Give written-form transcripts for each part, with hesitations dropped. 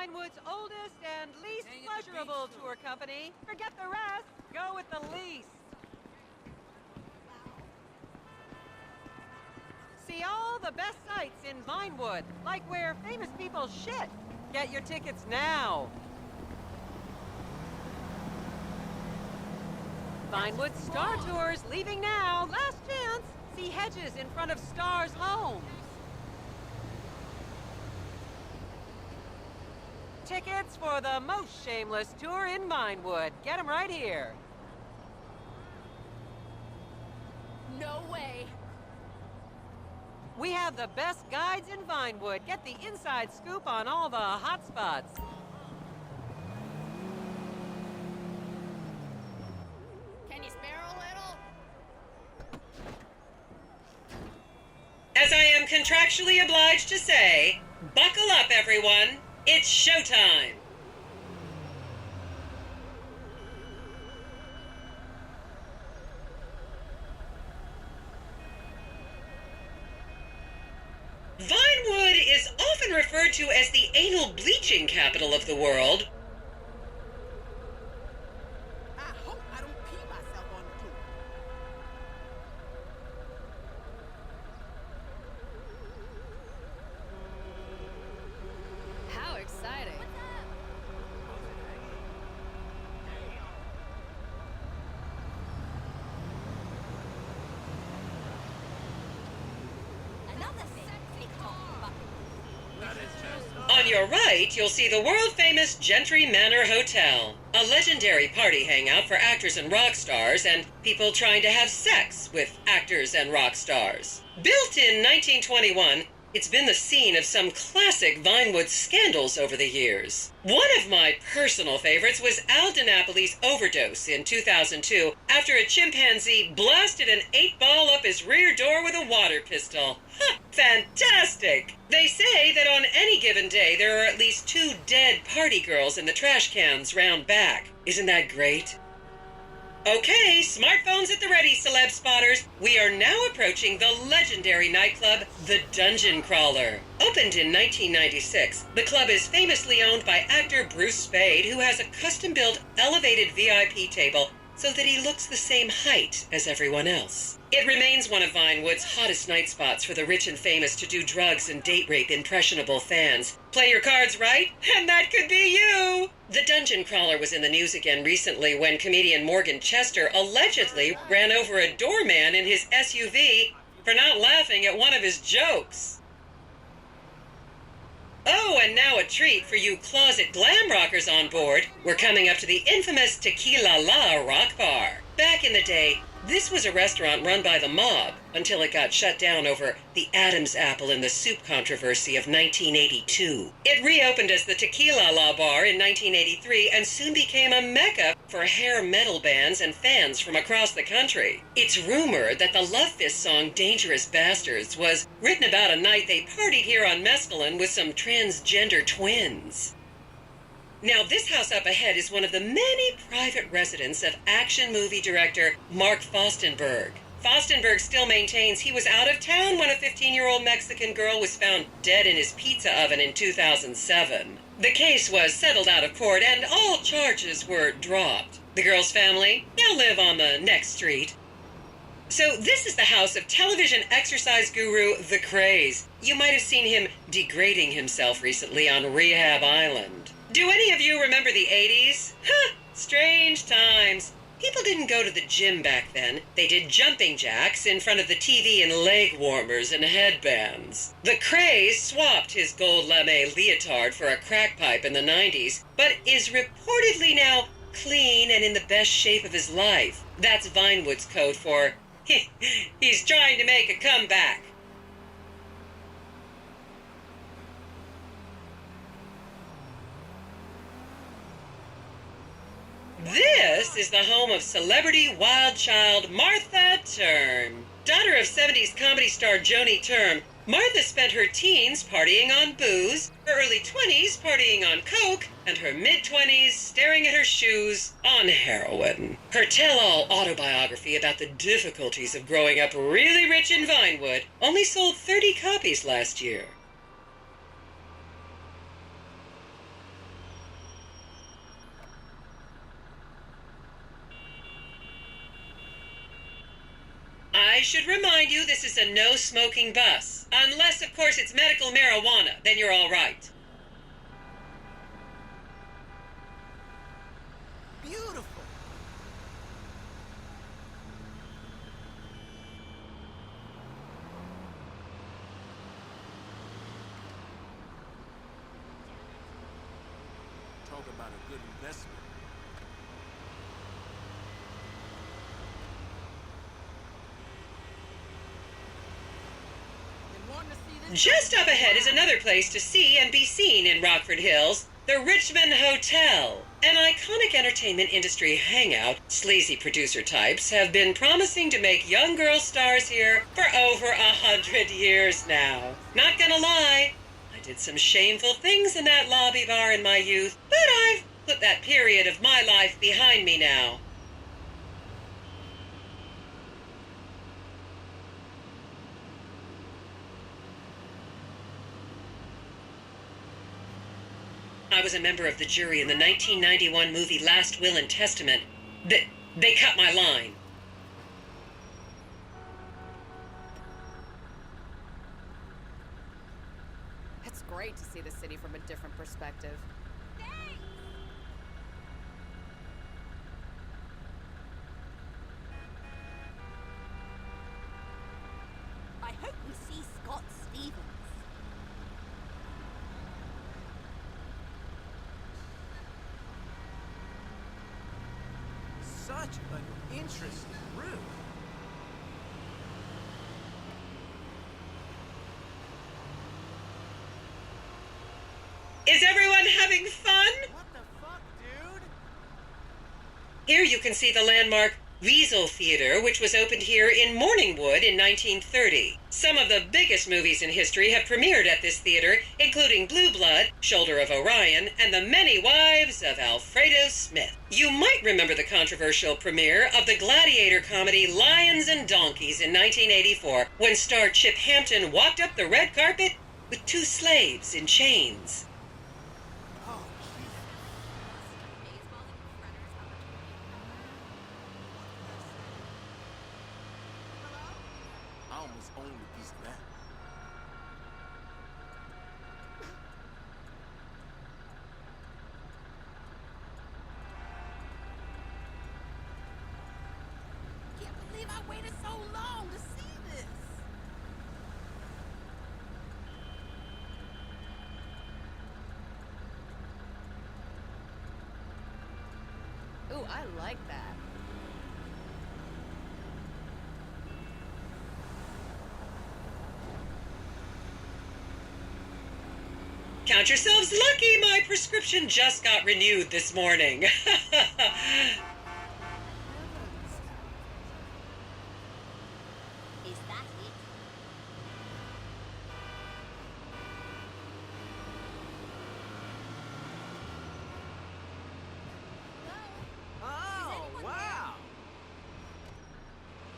Vinewood's oldest and least pleasurable tour company. Forget the rest, go with the least. See all the best sights in Vinewood, like where famous people shit. Get your tickets now. Vinewood Star Tours leaving now. Last chance. See hedges in front of Star's homes. Tickets for the most shameless tour in Vinewood. Get them right here. No way. We have the best guides in Vinewood. Get the inside scoop on all the hot spots. Can you spare a little? As I am contractually obliged to say, buckle up, everyone. It's showtime. Vinewood is often referred to as the anal bleaching capital of the world. I hope I don't pee myself on the tour. How exciting. Another sexy car. On your right, you'll see the world-famous Gentry Manor Hotel, a legendary party hangout for actors and rock stars and people trying to have sex with actors and rock stars. Built in 1921, it's been the scene of some classic Vinewood scandals over the years. One of my personal favorites was Al DiNapoli's overdose in 2002 after a chimpanzee blasted an 8-ball up his rear door with a water pistol. Ha! Fantastic! They say that on any given day there are at least 2 dead party girls in the trash cans round back. Isn't that great? Okay, smartphones at the ready, celeb spotters. We are now approaching the legendary nightclub, the Dungeon Crawler. Opened in 1996, the club is famously owned by actor Bruce Spade, who has a custom-built elevated VIP table so that he looks the same height as everyone else. It remains one of Vinewood's hottest night spots for the rich and famous to do drugs and date rape impressionable fans. Play your cards right, and that could be you! The Dungeon Crawler was in the news again recently when comedian Morgan Chester allegedly ran over a doorman in his SUV for not laughing at one of his jokes. Oh, and now a treat for you closet glam rockers on board. We're coming up to the infamous Tequila La Rock Bar. Back in the day, this was a restaurant run by the mob until it got shut down over the Adam's apple in the soup controversy of 1982. It reopened as the Tequila La Bar in 1983 and soon became a mecca for hair metal bands and fans from across the country. It's rumored that the Love Fist song Dangerous Bastards was written about a night they partied here on mescaline with some transgender twins. Now, this house up ahead is one of the many private residence of action movie director Mark Fostenberg. Fostenberg still maintains he was out of town when a 15-year-old Mexican girl was found dead in his pizza oven in 2007. The case was settled out of court and all charges were dropped. The girl's family now live on the next street. So this is the house of television exercise guru The Craze. You might have seen him degrading himself recently on Rehab Island. Do any of you remember the 80s? Huh, strange times. People didn't go to the gym back then. They did jumping jacks in front of the TV and leg warmers and headbands. The Craze swapped his gold lame leotard for a crack pipe in the 90s, but is reportedly now clean and in the best shape of his life. That's Vinewood's code for, he's trying to make a comeback. This is the home of celebrity wild child Martha Term. Daughter of 70s comedy star Joni Term, Martha spent her teens partying on booze, her early 20s partying on coke, and her mid-20s staring at her shoes on heroin. Her tell-all autobiography about the difficulties of growing up really rich in Vinewood only sold 30 copies last year. should remind you this is a no-smoking bus. Unless, of course, it's medical marijuana. Then you're all right. Beautiful. Talk about a good investment. Just up ahead is another place to see and be seen in Rockford Hills, the Richmond Hotel. An iconic entertainment industry hangout, sleazy producer types have been promising to make young girl stars here for over 100 years now. Not gonna lie, I did some shameful things in that lobby bar in my youth, but I've put that period of my life behind me now. I was a member of the jury in the 1991 movie Last Will and Testament. They cut my line. It's great to see the city from a different perspective. I hope we see Scott Stevens. Such an interesting room. Is everyone having fun? What the fuck, dude? Here you can see the landmark Weasel Theater, which was opened here in Morningwood in 1930. Some of the biggest movies in history have premiered at this theater, including Blue Blood, Shoulder of Orion, and The Many Wives of Alfredo Smith. You might remember the controversial premiere of the gladiator comedy Lions and Donkeys in 1984, when star Chip Hampton walked up the red carpet with two slaves in chains. Oh, I almost owned a piece of that. Can't believe I waited so long to see this. Ooh, I like that. Count yourselves lucky, my prescription just got renewed this morning. Is that it? Oh, wow.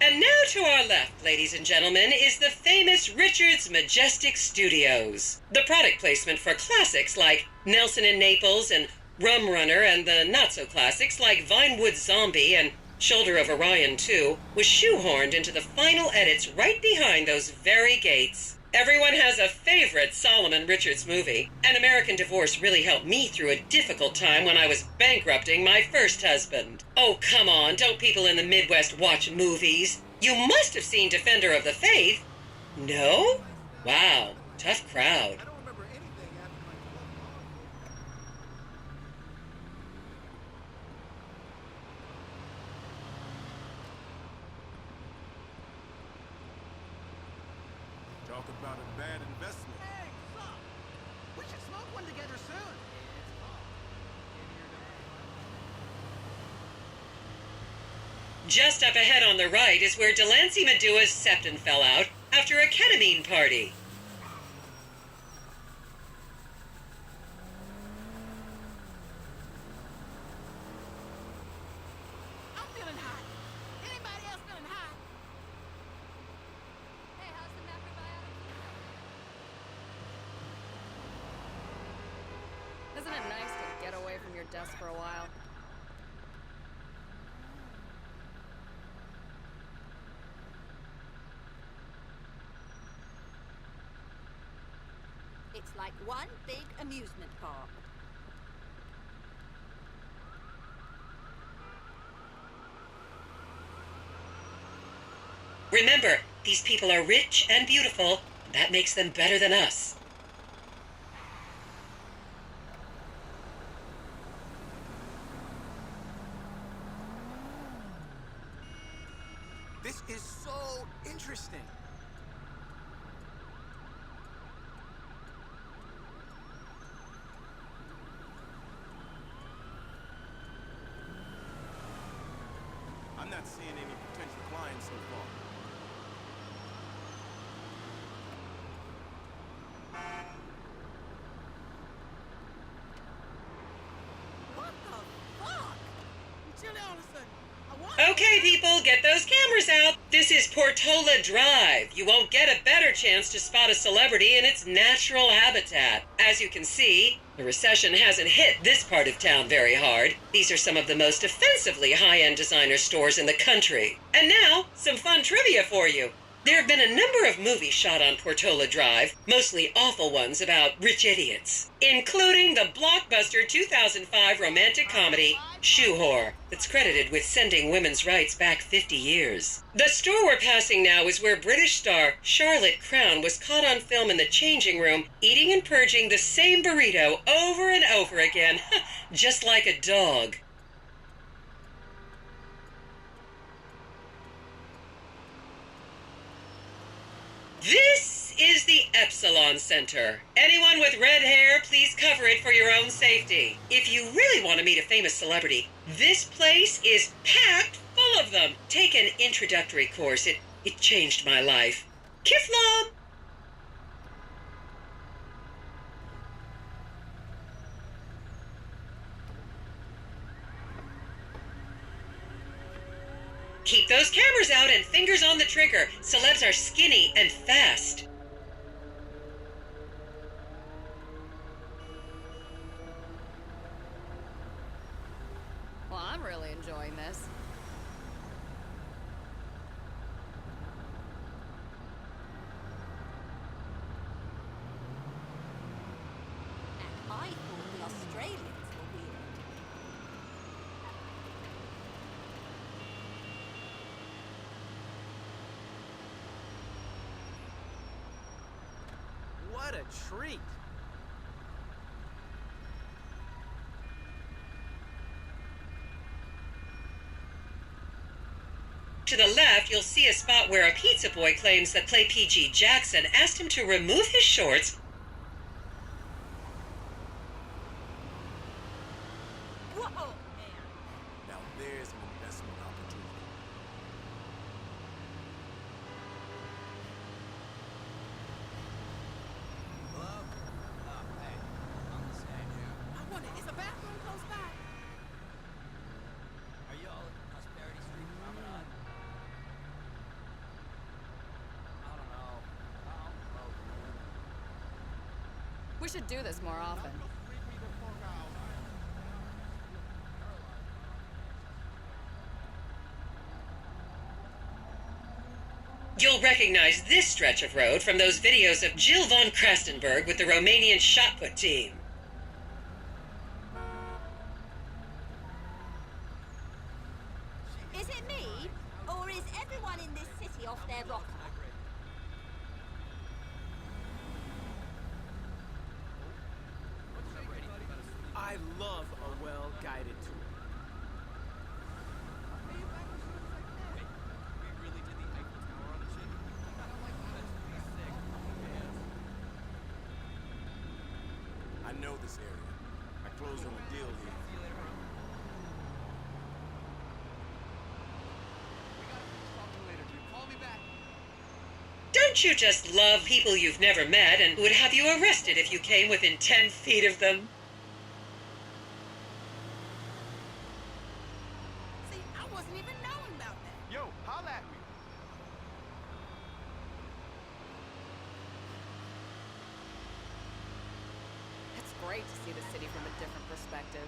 And now to our left, ladies and gentlemen, is the famous Richards Majestic Studios. The product placement for classics like Nelson in Naples and Rum Runner, and the not-so-classics like Vinewood Zombie and Shoulder of Orion 2 was shoehorned into the final edits right behind those very gates. Everyone has a favorite Solomon Richards movie. An American Divorce really helped me through a difficult time when I was bankrupting my first husband. Oh, come on, don't people in the Midwest watch movies? You must have seen Defender of the Faith. No? Wow, tough crowd. I don't remember anything after my 12 Talk about a bad investment. Hey, sup? We should smoke one together soon. Just up ahead on the right is where Delancey Medua's septon fell out after a ketamine party. I'm feeling hot. Anybody else feeling hot? Hey, how's the macrobiotic? Isn't it nice to get away from your desk for a while? It's like one big amusement park. Remember, these people are rich and beautiful. That makes them better than us. This is so interesting. I'm not seeing any potential clients so far. What the fuck? Chill out a second. Okay, people, get those cameras out. This is Portola Drive. You won't get a better chance to spot a celebrity in its natural habitat. As you can see, the recession hasn't hit this part of town very hard. These are some of the most offensively high-end designer stores in the country. And now, some fun trivia for you. There have been a number of movies shot on Portola Drive, mostly awful ones about rich idiots, including the blockbuster 2005 romantic comedy, Shoe Whore, that's credited with sending women's rights back 50 years. The store we're passing now is where British star Charlotte Crown was caught on film in the changing room, eating and purging the same burrito over and over again, just like a dog. This is the Epsilon Center. Anyone with red hair, please cover it for your own safety. If you really want to meet a famous celebrity, this place is packed full of them. Take an introductory course. It changed my life. Kiflam! Keep those cameras out and fingers on the trigger. Celebs are skinny and fast. Well, I'm really enjoying this. And I thought the Australians were weird. What a treat. To the left, you'll see a spot where a pizza boy claims that Clay P.G. Jackson asked him to remove his shorts. Whoa, man. Now there's an investment opportunity. Hello? Hey, I'm the same dude. I wonder, is a bathroom close by? Are y'all at Prosperity Street Promenade? I don't know. We should do this more often. You'll recognize this stretch of road from those videos of Jill von Krastenberg with the Romanian shot put team. Is it me, or is everyone in this city off their rocker? I love a well-guided tour. I know this area. I closed on a deal here. Don't you just love people you've never met and would have you arrested if you came within 10 feet of them? See, I wasn't even knowing about that. Yo, holla at me. It's great to see the city from a different perspective.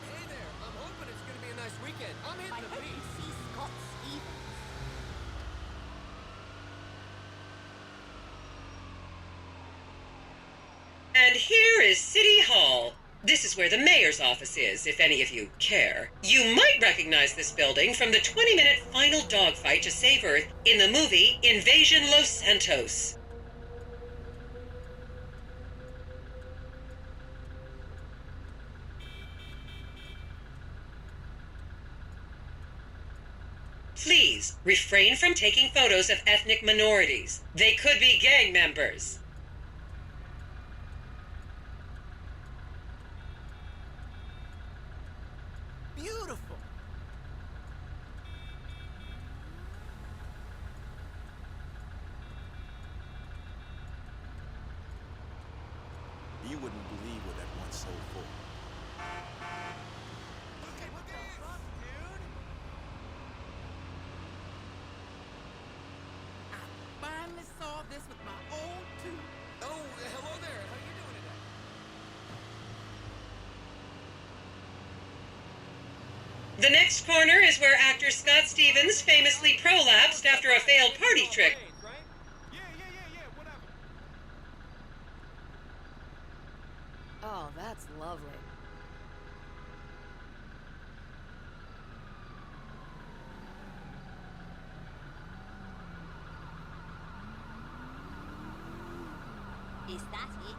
Hey there, I'm hoping it's gonna be a nice weekend. I'm I hitting the hope you beach. see Scott Stevens. And here is City Hall. This is where the mayor's office is, if any of you care. You might recognize this building from the 20-minute final dogfight to save Earth in the movie Invasion Los Santos. Please, refrain from taking photos of ethnic minorities. They could be gang members. Beautiful. You wouldn't believe what that one sold for. Okay, what the fuck, dude? I finally saw this with my own two. Oh, hello there. How you doing today? The next corner is where actor Scott Stevens famously prolapsed after a failed party trick. Right? Yeah, whatever. Oh, that's lovely. Is that it?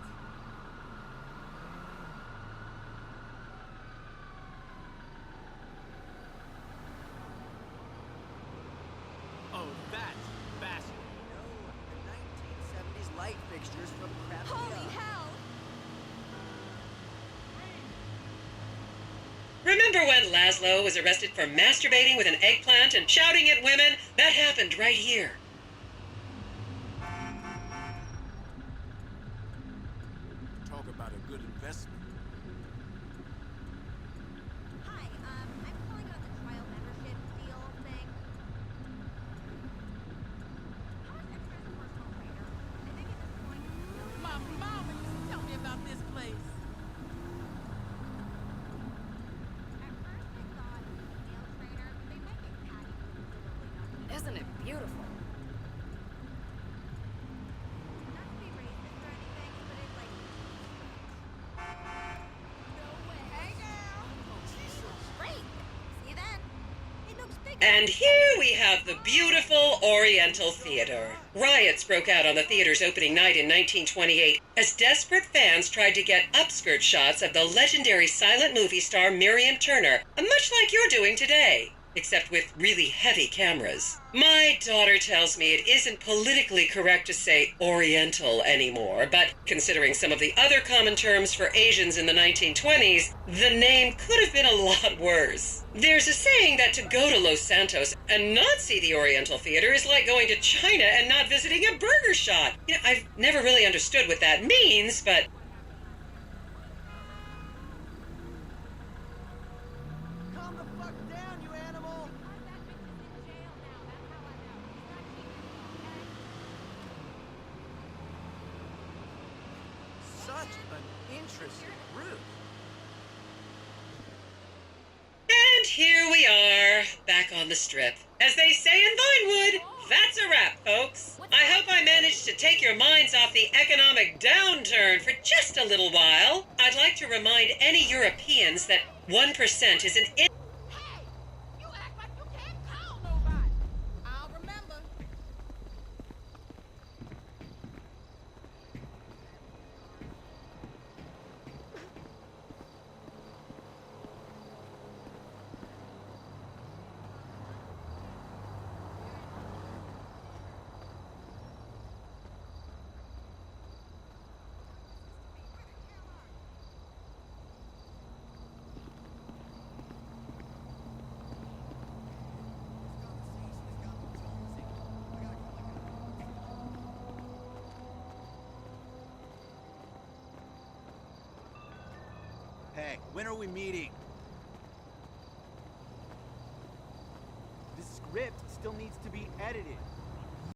Oh, that's fascinating. No, the 1970s light fixtures from Crappy. Holy hell! Remember when Laszlo was arrested for masturbating with an eggplant and shouting at women? That happened right here. Talk about a good investment. Hi, I'm calling about the trial membership deal thing. How much extra is a personal trainer? I think at this point, My mama used to tell me about this place. at first I thought it was a male trainer, but they might get catty with literally nothing. Isn't it beautiful? Not to be racist or anything, but it like no way. Hey girl! Great! See you then. It looks big. And here we have the beautiful Oriental Theater. Riots broke out on the theater's opening night in 1928 as desperate fans tried to get upskirt shots of the legendary silent movie star Miriam Turner, much like you're doing today, except with really heavy cameras. My daughter tells me it isn't politically correct to say Oriental anymore, but considering some of the other common terms for Asians in the 1920s, the name could have been a lot worse. There's a saying that to go to Los Santos and not see the Oriental Theater is like going to China and not visiting a burger shop. You know, I've never really understood what that means, but Calm the fuck down, you animal! That bitch is in jail now. That's how I know. He's not cheating, okay? Such an interesting route. And here we are, back on the strip. As they say in Vinewood, that's a wrap, folks. I hope I managed to take your minds off the economic downturn for just a little while. I'd like to remind any Europeans that 1% is an Hey! You act like you can't call nobody. I'll remember. Hey, when are we meeting? The script still needs to be edited.